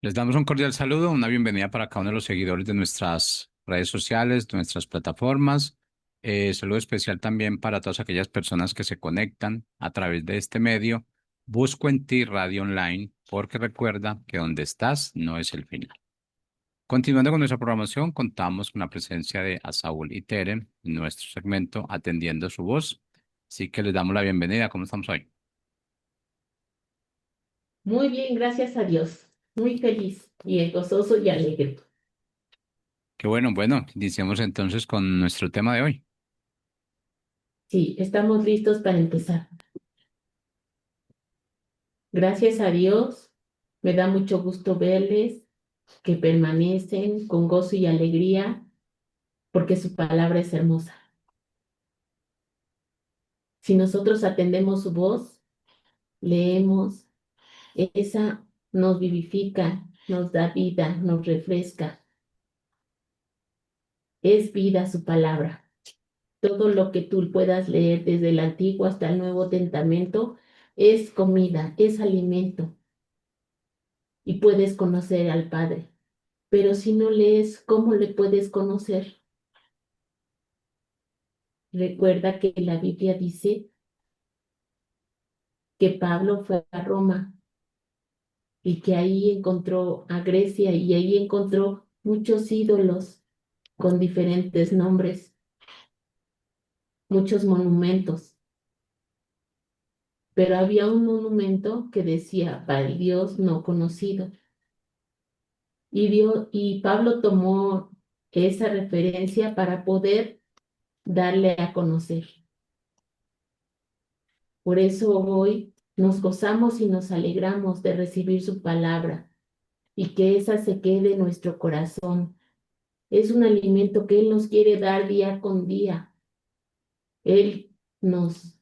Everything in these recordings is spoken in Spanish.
Les damos un cordial saludo, una bienvenida para cada uno de los seguidores de nuestras redes sociales, de nuestras plataformas. Saludo especial también para todas aquellas personas que se conectan a través de este medio. Busco en ti Radio Online, porque recuerda que donde estás no es el final. Continuando con nuestra programación, contamos con la presencia de Asaúl y Tere en nuestro segmento Atendiendo su voz. Así que les damos la bienvenida. ¿Cómo estamos hoy? Muy bien, gracias a Dios. Muy feliz y gozoso y alegre. Qué bueno, bueno, iniciemos entonces con nuestro tema de hoy. Sí, estamos listos para empezar. Gracias a Dios, me da mucho gusto verles que permanecen con gozo y alegría porque su palabra es hermosa. Si nosotros atendemos su voz, leemos, esa nos vivifica, nos da vida, nos refresca. Es vida su palabra. Todo lo que tú puedas leer desde el Antiguo hasta el Nuevo Testamento es comida, es alimento y puedes conocer al Padre. Pero si no lees, ¿cómo le puedes conocer? Recuerda que la Biblia dice que Pablo fue a Roma y que ahí encontró a Grecia y ahí encontró muchos ídolos con diferentes nombres, muchos monumentos. Pero había un monumento que decía para el Dios no conocido. Y Pablo tomó esa referencia para poder darle a conocer. Por eso hoy nos gozamos y nos alegramos de recibir su palabra y que esa se quede en nuestro corazón. Es un alimento que Él nos quiere dar día con día. Él nos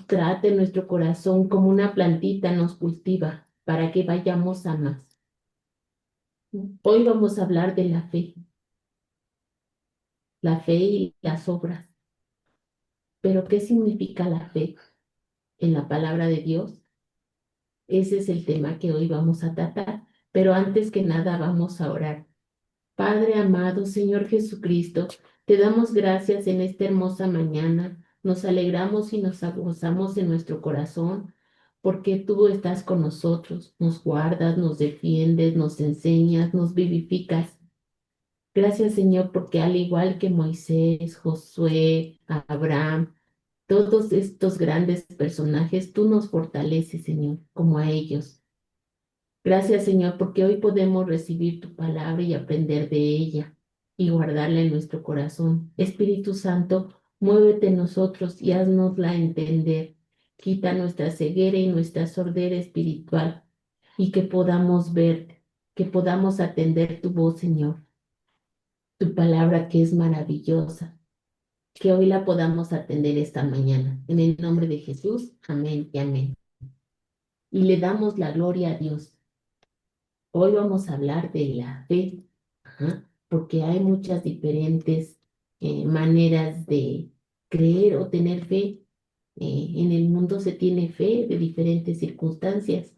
trata en nuestro corazón como una plantita, nos cultiva para que vayamos a más. Hoy vamos a hablar de la fe y las obras. Pero ¿qué significa la fe en la palabra de Dios? Ese es el tema que hoy vamos a tratar. Pero antes que nada vamos a orar. Padre amado, Señor Jesucristo, te damos gracias en esta hermosa mañana. Nos alegramos y nos gozamos en nuestro corazón porque tú estás con nosotros, nos guardas, nos defiendes, nos enseñas, nos vivificas. Gracias, Señor, porque al igual que Moisés, Josué, Abraham, todos estos grandes personajes, tú nos fortaleces, Señor, como a ellos. Gracias, Señor, porque hoy podemos recibir tu palabra y aprender de ella y guardarla en nuestro corazón. Espíritu Santo, muévete en nosotros y haznosla entender. Quita nuestra ceguera y nuestra sordera espiritual y que podamos ver, que podamos atender tu voz, Señor, tu palabra que es maravillosa, que hoy la podamos atender esta mañana. En el nombre de Jesús, amén y amén. Y le damos la gloria a Dios. Hoy vamos a hablar de la fe, ajá, porque hay muchas diferentes maneras de creer o tener fe. En el mundo se tiene fe de diferentes circunstancias,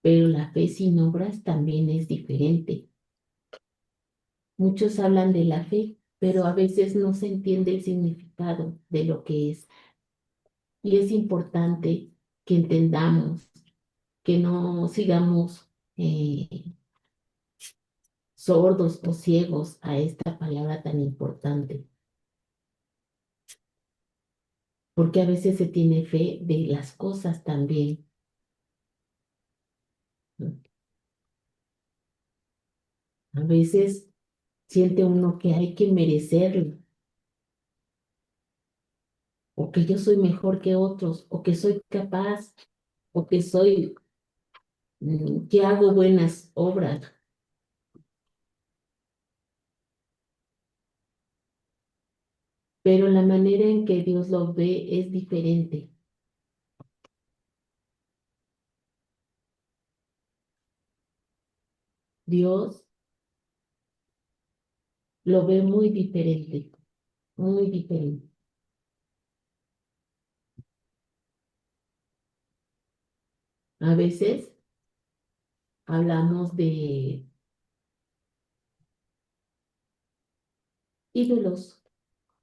pero la fe sin obras también es diferente. Muchos hablan de la fe, pero a veces no se entiende el significado de lo que es. Y es importante que entendamos, que no sigamos sordos o ciegos a esta palabra tan importante, porque a veces se tiene fe de las cosas también, ¿no? A veces siente uno que hay que merecerlo, o que yo soy mejor que otros, o que soy capaz, o que que hago buenas obras, pero la manera en que Dios lo ve es diferente. Dios lo ve muy diferente, muy diferente. A veces hablamos de ídolos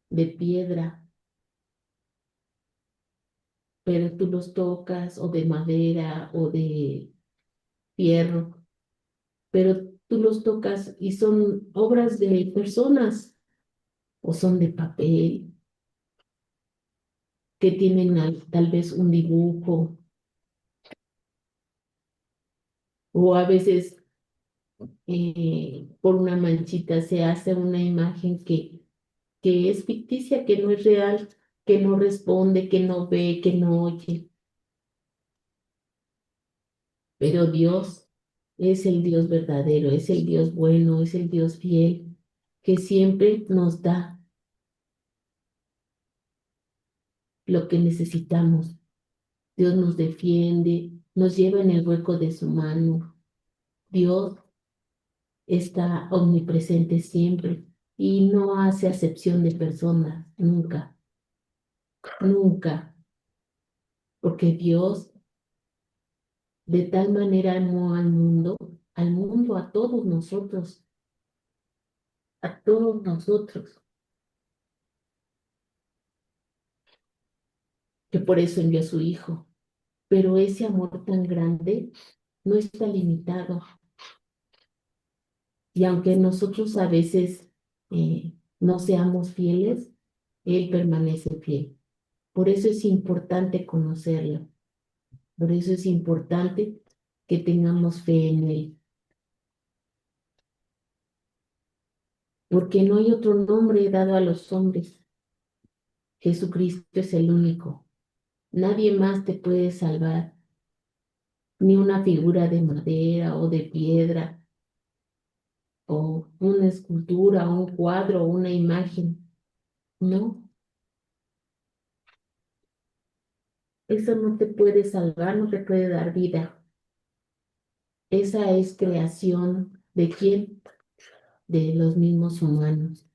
de piedra, pero tú los tocas o de madera o de fierro, pero tú los tocas y son obras de personas o son de papel que tienen tal vez un dibujo o a veces por una manchita se hace una imagen que es ficticia, que no es real, que no responde, que no ve, que no oye. Pero Dios es el Dios verdadero, es el Dios bueno, es el Dios fiel, que siempre nos da lo que necesitamos. Dios nos defiende, nos lleva en el hueco de su mano. Dios está omnipresente siempre y no hace acepción de personas, nunca, nunca, porque Dios de tal manera amó al mundo, a todos nosotros, que por eso envió a su Hijo. Pero ese amor tan grande no está limitado. Y aunque nosotros a veces no seamos fieles, Él permanece fiel. Por eso es importante conocerlo. Por eso es importante que tengamos fe en Él. Porque no hay otro nombre dado a los hombres. Jesucristo es el único. Nadie más te puede salvar. Ni una figura de madera o de piedra o una escultura, o un cuadro, o una imagen. No, eso no te puede salvar, no te puede dar vida. Esa es creación de quién? De los mismos humanos.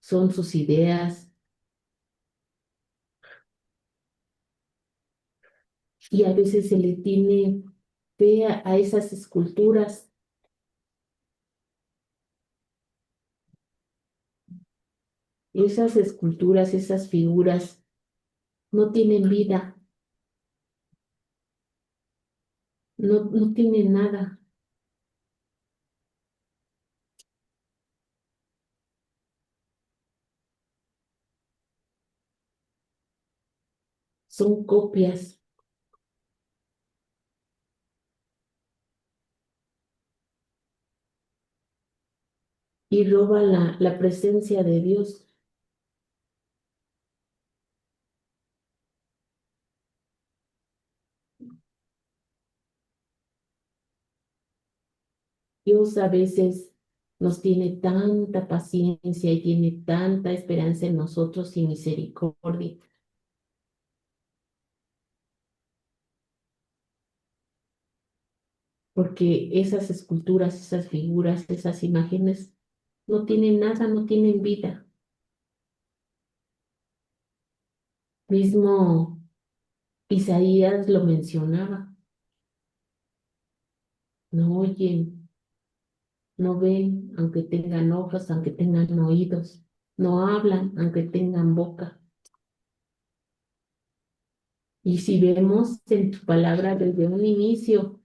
Son sus ideas y a veces se le tiene fe a esas esculturas. Esas esculturas, esas figuras no tienen vida, no tienen nada. Son copias y roban la presencia de Dios. Dios a veces nos tiene tanta paciencia y tiene tanta esperanza en nosotros y misericordia, porque esas esculturas, esas figuras, esas imágenes no tienen nada, no tienen vida. Mismo Isaías lo mencionaba, no oyen, no ven, aunque tengan ojos, aunque tengan oídos, no hablan, aunque tengan boca. Y si vemos en tu palabra desde un inicio,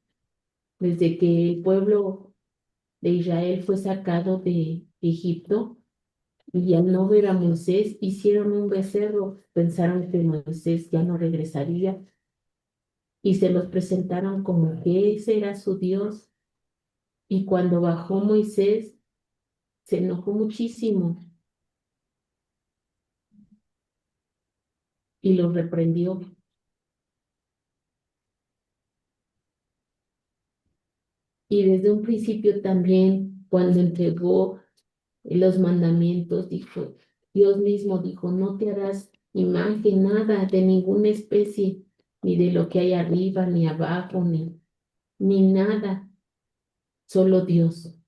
desde que el pueblo de Israel fue sacado de Egipto y al no ver a Moisés hicieron un becerro, pensaron que Moisés ya no regresaría y se los presentaron como que ese era su Dios. Y cuando bajó Moisés, se enojó muchísimo y los reprendió. Y desde un principio también, cuando entregó los mandamientos, dijo, Dios mismo dijo, no te harás imagen, nada de ninguna especie, ni de lo que hay arriba, ni abajo, ni nada, solo Dios.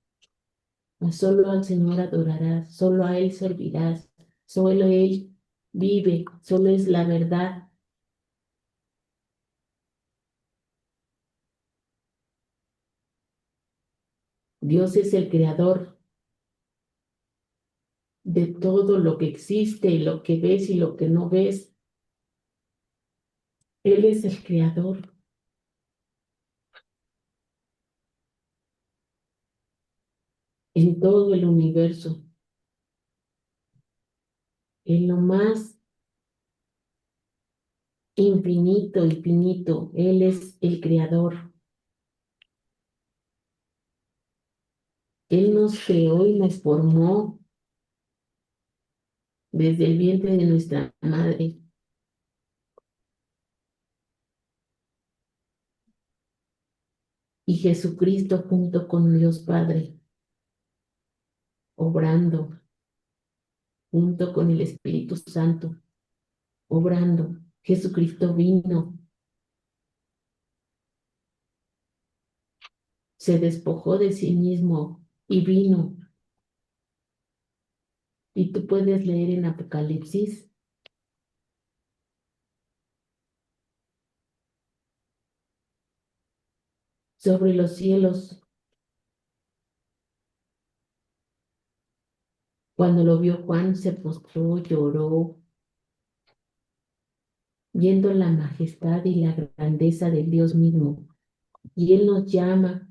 Solo al Señor adorarás, solo a Él servirás, solo Él vive, solo es la verdad. Dios es el creador de todo lo que existe y lo que ves y lo que no ves. Él es el creador en todo el universo, en lo más infinito y finito. Él es el creador. Él nos creó y nos formó desde el vientre de nuestra madre. Y Jesucristo junto con Dios Padre, obrando, junto con el Espíritu Santo, obrando. Jesucristo vino, se despojó de sí mismo y vino. Y tú puedes leer en Apocalipsis sobre los cielos. Cuando lo vio Juan, se postró, lloró, viendo la majestad y la grandeza del Dios mismo. Y Él nos llama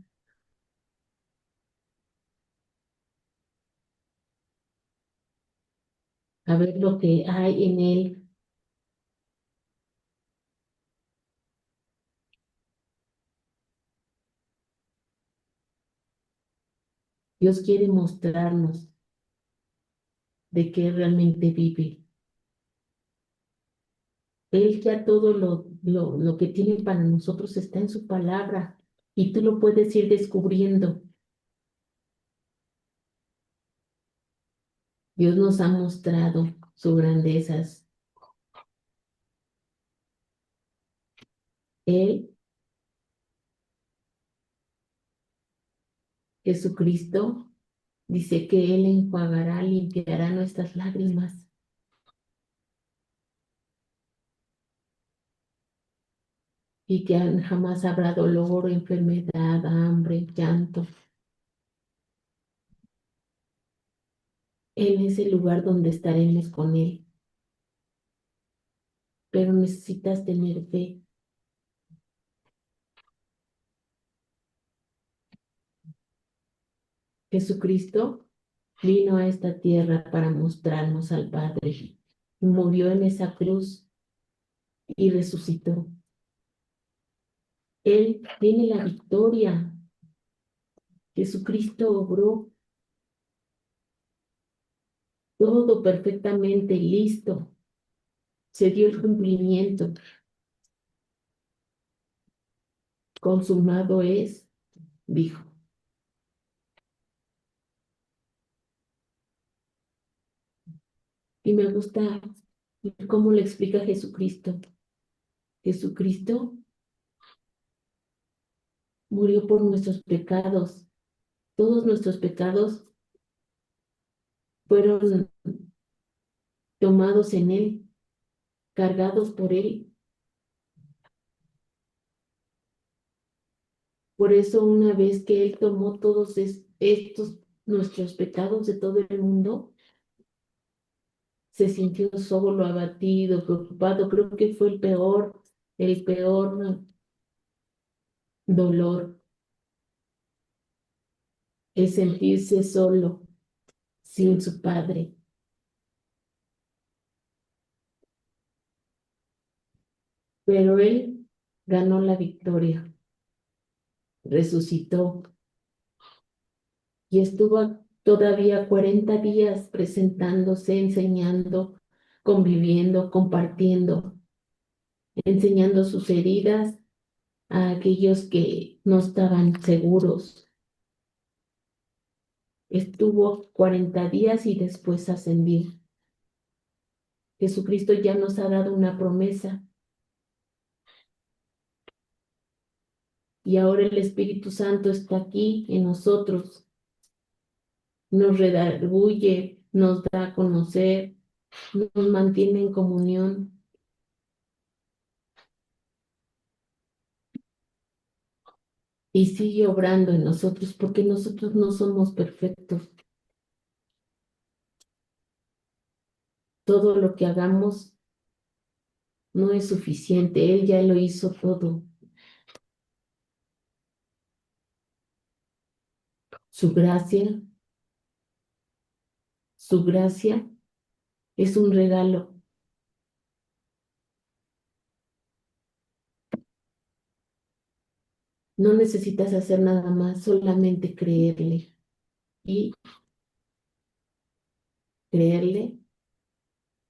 a ver lo que hay en Él. Dios quiere mostrarnos de qué realmente vive. Él ya todo lo que tiene para nosotros está en su palabra y tú lo puedes ir descubriendo. Dios nos ha mostrado sus grandezas. Él, Jesucristo, dice que Él enjuagará, limpiará nuestras lágrimas y que jamás habrá dolor, enfermedad, hambre, llanto. Él es el lugar donde estaremos con Él, pero necesitas tener fe. Jesucristo vino a esta tierra para mostrarnos al Padre. Murió en esa cruz y resucitó. Él tiene la victoria. Jesucristo obró todo perfectamente listo. Se dio el cumplimiento. Consumado es, dijo. Y me gusta cómo lo explica Jesucristo. Jesucristo murió por nuestros pecados. Todos nuestros pecados fueron tomados en Él, cargados por Él. Por eso una vez que Él tomó todos estos nuestros pecados de todo el mundo, se sintió solo, abatido, preocupado. Creo que fue el peor dolor, el sentirse solo, sin su padre. Pero Él ganó la victoria, resucitó y estuvo todavía 40 días presentándose, enseñando, conviviendo, compartiendo, enseñando sus heridas a aquellos que no estaban seguros. Estuvo 40 días y después ascendió. Jesucristo ya nos ha dado una promesa y ahora el Espíritu Santo está aquí en nosotros, nos redarguye, nos da a conocer, nos mantiene en comunión. y sigue obrando en nosotros porque nosotros no somos perfectos. Todo lo que hagamos no es suficiente. Él ya lo hizo todo. Su gracia, su gracia es un regalo. No necesitas hacer nada más, solamente creerle. Y creerle,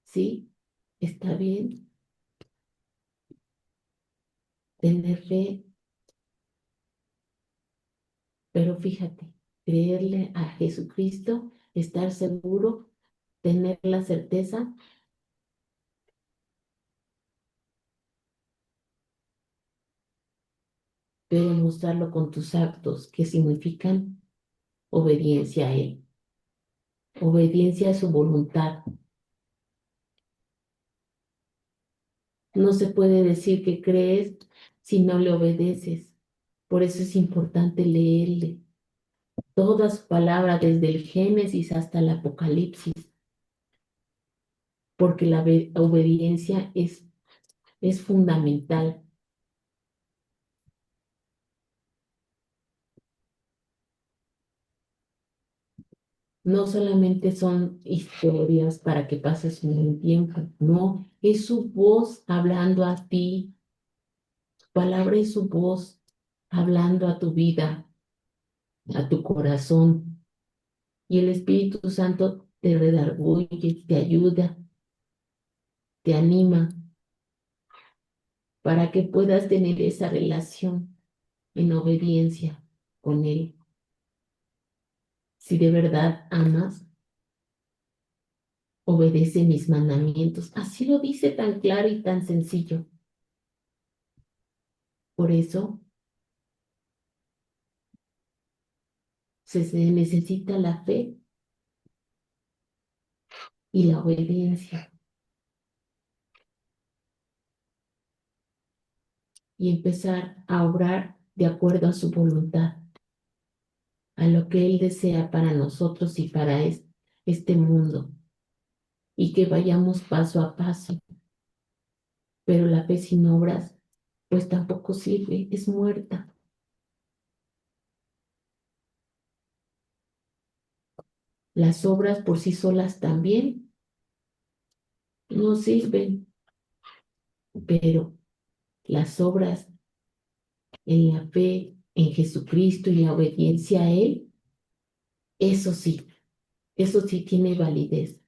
sí, está bien. Tener fe, pero fíjate, creerle a Jesucristo, estar seguro, tener la certeza, pero mostrarlo con tus actos, que significan obediencia a Él, obediencia a su voluntad. No se puede decir que crees si no le obedeces. Por eso es importante leerle toda su palabra desde el Génesis hasta el Apocalipsis, porque la obediencia es fundamental. No solamente son historias para que pases un buen tiempo, no, es su voz hablando a ti, su palabra es su voz hablando a tu vida, a tu corazón, y el Espíritu Santo te redarguye, te ayuda, te anima para que puedas tener esa relación en obediencia con Él. Si de verdad amas, obedece mis mandamientos. Así lo dice tan claro y tan sencillo. Por eso se necesita la fe y la obediencia y empezar a obrar de acuerdo a su voluntad, a lo que Él desea para nosotros y para este mundo, y que vayamos paso a paso. Pero la fe sin obras, pues tampoco sirve, es muerta. Las obras por sí solas también no sirven, pero las obras en la fe en Jesucristo y la obediencia a Él, eso sí, eso sí tiene validez.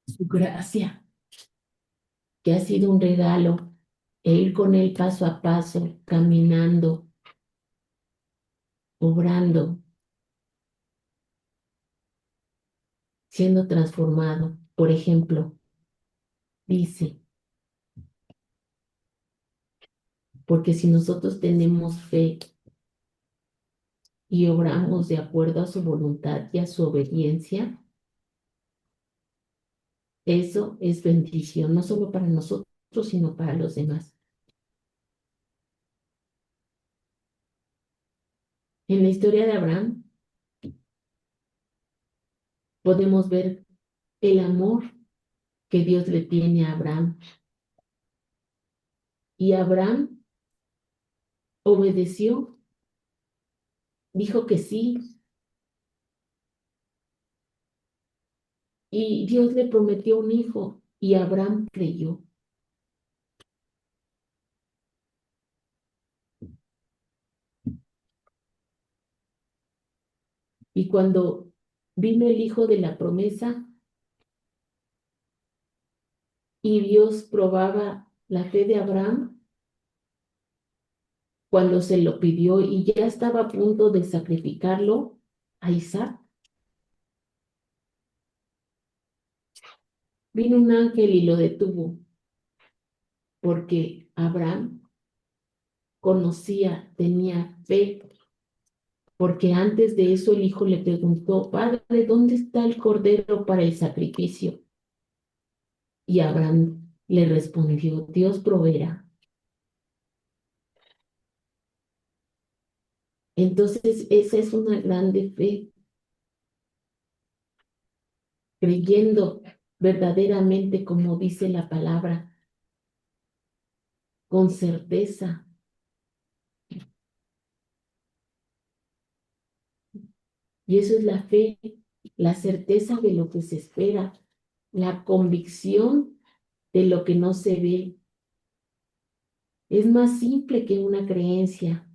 Su gracia, que ha sido un regalo, e ir con Él paso a paso, caminando, obrando, siendo transformado. Por ejemplo, dice, porque si nosotros tenemos fe y obramos de acuerdo a su voluntad y a su obediencia, eso es bendición, no solo para nosotros, sino para los demás. En la historia de Abraham podemos ver el amor que Dios le tiene a Abraham. Y Abraham obedeció, dijo que sí, y Dios le prometió un hijo, y Abraham creyó. Y cuando vino el hijo de la promesa y Dios probaba la fe de Abraham, cuando se lo pidió y ya estaba a punto de sacrificarlo a Isaac, vino un ángel y lo detuvo, porque Abraham conocía, tenía fe, porque antes de eso el hijo le preguntó, Padre, ¿dónde está el cordero para el sacrificio? Y Abraham le respondió, Dios proveerá. Entonces, esa es una grande fe, creyendo verdaderamente como dice la palabra, con certeza. Y eso es la fe, la certeza de lo que se espera, la convicción de lo que no se ve. Es más simple que una creencia.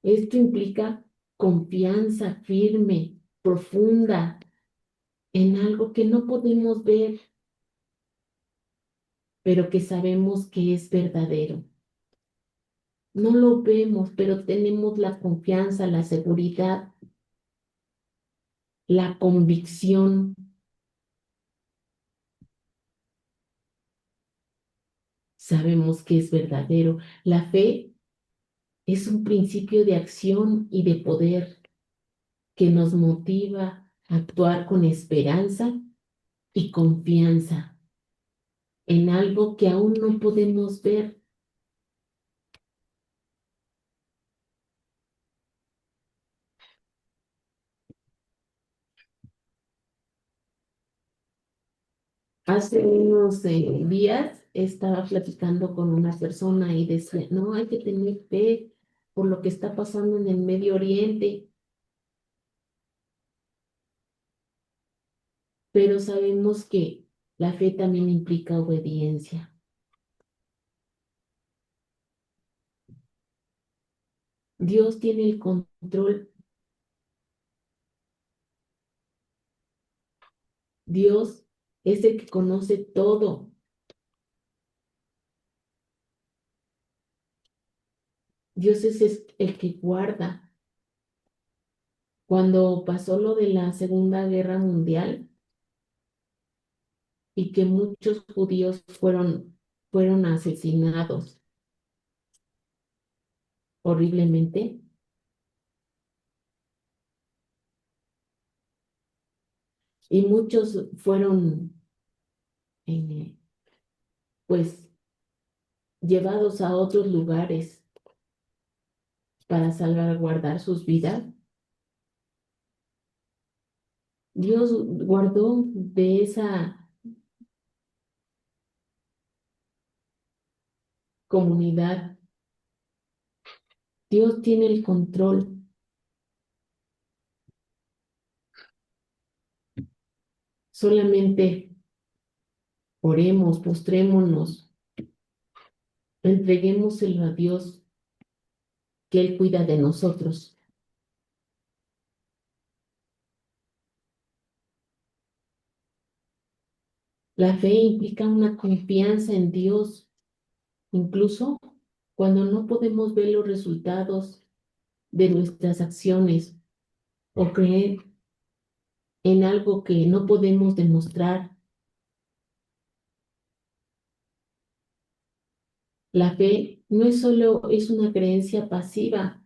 Esto implica confianza firme, profunda, en algo que no podemos ver, pero que sabemos que es verdadero. No lo vemos, pero tenemos la confianza, la seguridad, la convicción. Sabemos que es verdadero. La fe es un principio de acción y de poder que nos motiva a actuar con esperanza y confianza en algo que aún no podemos ver. Hace unos días estaba platicando con una persona y decía, no, hay que tener fe por lo que está pasando en el Medio Oriente, pero sabemos que la fe también implica obediencia. Dios tiene el control. Dios es el que conoce todo. Dios es el que guarda. Cuando pasó lo de la Segunda Guerra Mundial y que muchos judíos fueron asesinados horriblemente, y muchos fueron eh, pues llevados a otros lugares para salvaguardar sus vidas. Dios guardó de esa comunidad. Dios tiene el control. Solamente oremos, postrémonos, entreguémoselo a Dios, que Él cuida de nosotros. La fe implica una confianza en Dios, incluso cuando no podemos ver los resultados de nuestras acciones o creer en algo que no podemos demostrar. La fe no es solo es una creencia pasiva,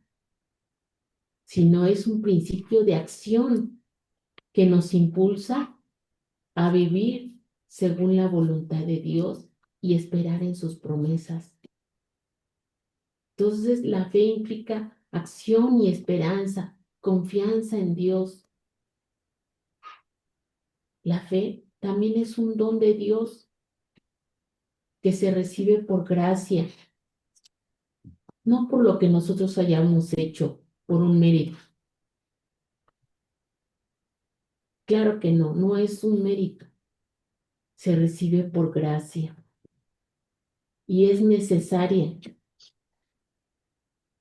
sino es un principio de acción que nos impulsa a vivir según la voluntad de Dios y esperar en sus promesas. Entonces, la fe implica acción y esperanza, confianza en Dios. La fe también es un don de Dios que se recibe por gracia, no por lo que nosotros hayamos hecho, por un mérito. Claro que no, no es un mérito, se recibe por gracia y es necesaria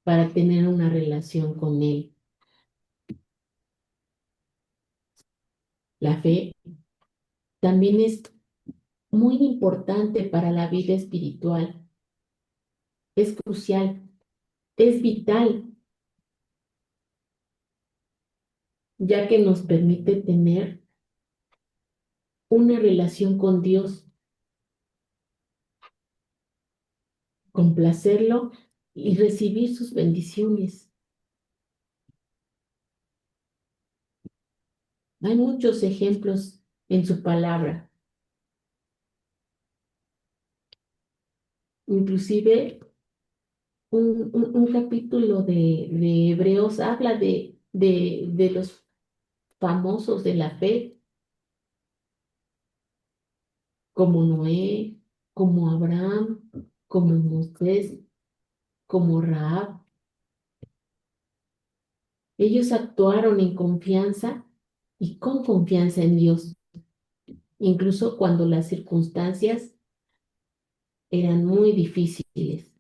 para tener una relación con Él. La fe también es muy importante para la vida espiritual, es crucial, es vital, ya que nos permite tener una relación con Dios, complacerlo y recibir sus bendiciones. Hay muchos ejemplos en su palabra. Inclusive un capítulo de Hebreos habla de los famosos de la fe, como Noé, como Abraham, como Moisés, como Rahab. Ellos actuaron en confianza y con confianza en Dios, incluso cuando las circunstancias eran muy difíciles.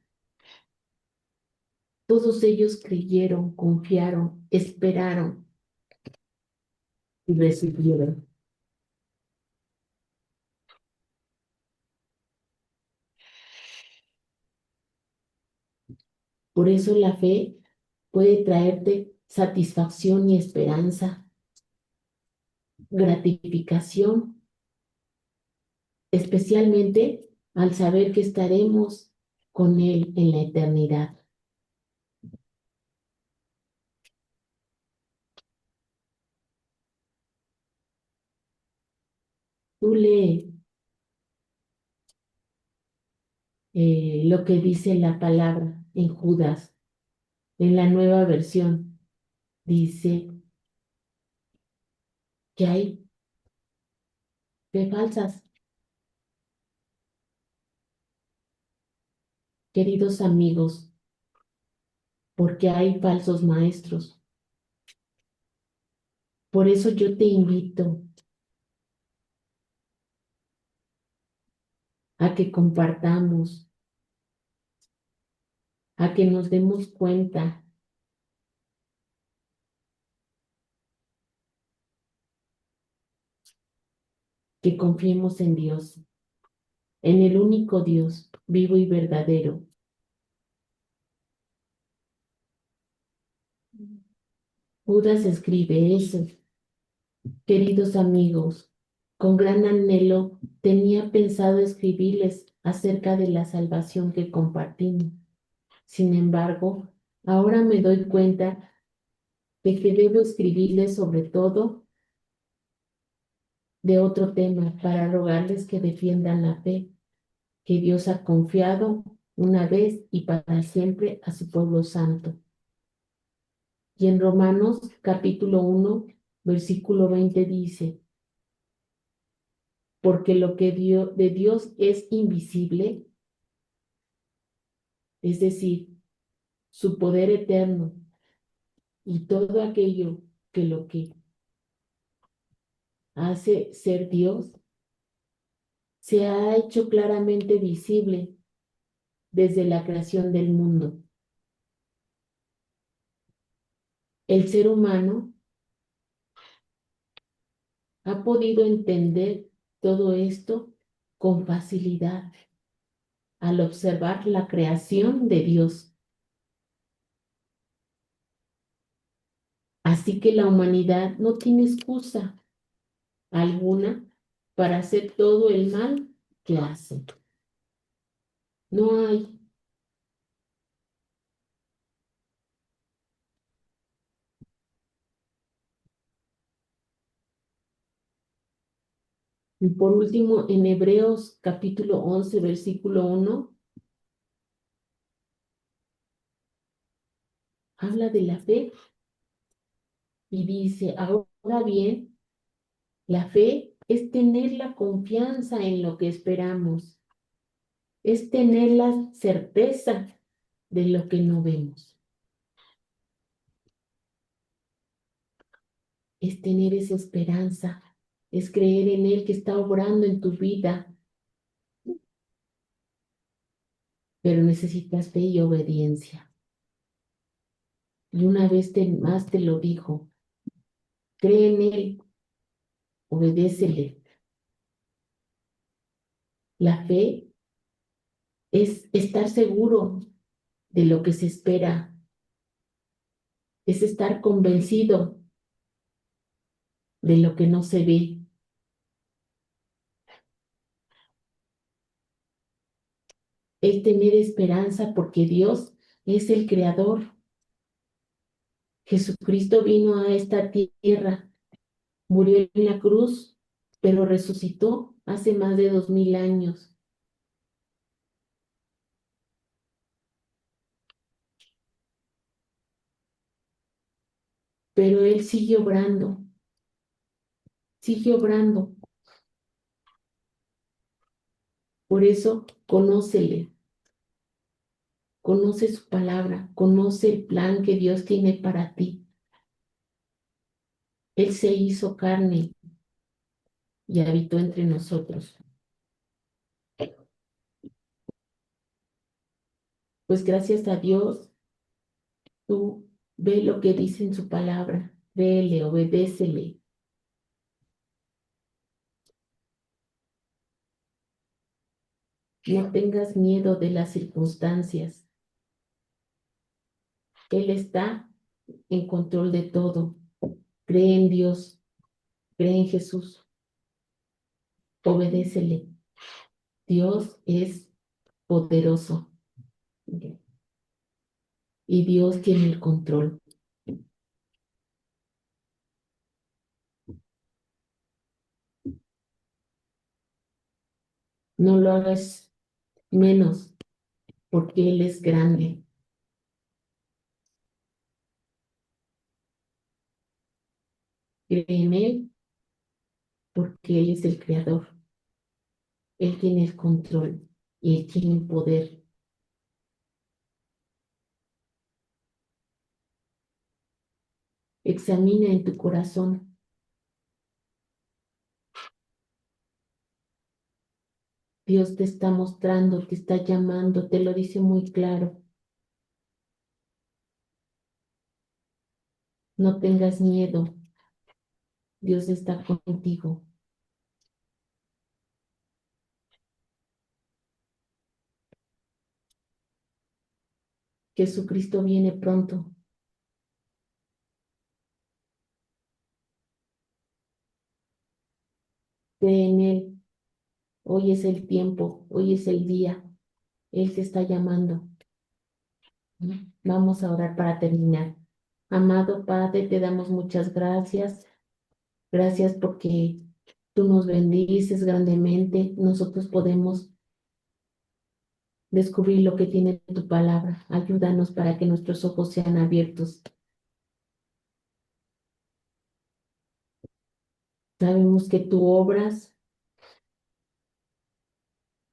Todos ellos creyeron, confiaron, esperaron y recibieron. Por eso la fe puede traerte satisfacción y esperanza, gratificación, especialmente al saber que estaremos con Él en la eternidad. Tú lee lo que dice la palabra en Judas, en la nueva versión. Dice que hay fe falsas, queridos amigos, porque hay falsos maestros. Por eso yo te invito a que compartamos, a que nos demos cuenta, que confiemos en Dios, en el único Dios vivo y verdadero. Judas escribe eso, queridos amigos, con gran anhelo tenía pensado escribirles acerca de la salvación que compartimos. Sin embargo, ahora me doy cuenta de que debo escribirles sobre todo de otro tema para rogarles que defiendan la fe que Dios ha confiado una vez y para siempre a su pueblo santo. Y en Romanos capítulo 1, versículo 20 dice, porque lo que de Dios es invisible, es decir, su poder eterno y todo aquello que lo que hace ser Dios, se ha hecho claramente visible desde la creación del mundo. El ser humano ha podido entender todo esto con facilidad al observar la creación de Dios. Así que la humanidad no tiene excusa alguna para hacer todo el mal que hace. No hay. Y por último, en Hebreos capítulo 11, versículo 1, habla de la fe y dice, ahora bien, la fe es tener la confianza en lo que esperamos, es tener la certeza de lo que no vemos, es tener esa esperanza, es creer en Él que está obrando en tu vida, pero necesitas fe y obediencia. Y una vez más te lo dijo, cree en Él, obedécele. La fe es estar seguro de lo que se espera, es estar convencido de lo que no se ve, es tener esperanza porque Dios es el creador. Jesucristo vino a esta tierra, murió en la cruz, pero resucitó hace más de 2000 años. pero Él sigue obrando, sigue obrando. Por eso, conócele, conoce su palabra, conoce el plan que Dios tiene para ti. Él se hizo carne y habitó entre nosotros. Pues gracias a Dios, tú ve lo que dice en su palabra, créele, obedécele. No tengas miedo de las circunstancias. Él está en control de todo. Cree en Dios, cree en Jesús, obedécele. Dios es poderoso y Dios tiene el control. No lo hagas menos porque Él es grande. Cree en Él porque Él es el creador. Él tiene el control y Él tiene el poder. Examina en tu corazón. Dios te está mostrando, te está llamando, te lo dice muy claro. No tengas miedo. Dios está contigo. Jesucristo viene pronto. Cree en Él. Hoy es el tiempo, hoy es el día. Él te está llamando. Vamos a orar para terminar. Amado Padre, te damos muchas gracias. Gracias porque tú nos bendices grandemente. Nosotros podemos descubrir lo que tiene tu palabra. Ayúdanos para que nuestros ojos sean abiertos. Sabemos que tú obras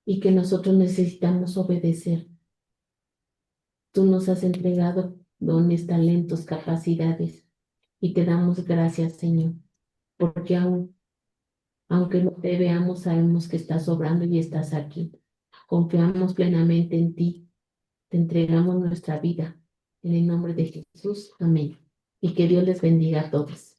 y que nosotros necesitamos obedecer. Tú nos has entregado dones, talentos, capacidades y te damos gracias, Señor, porque aunque no te veamos, sabemos que estás obrando y estás aquí. Confiamos plenamente en ti, te entregamos nuestra vida. En el nombre de Jesús, amén. Y que Dios les bendiga a todos.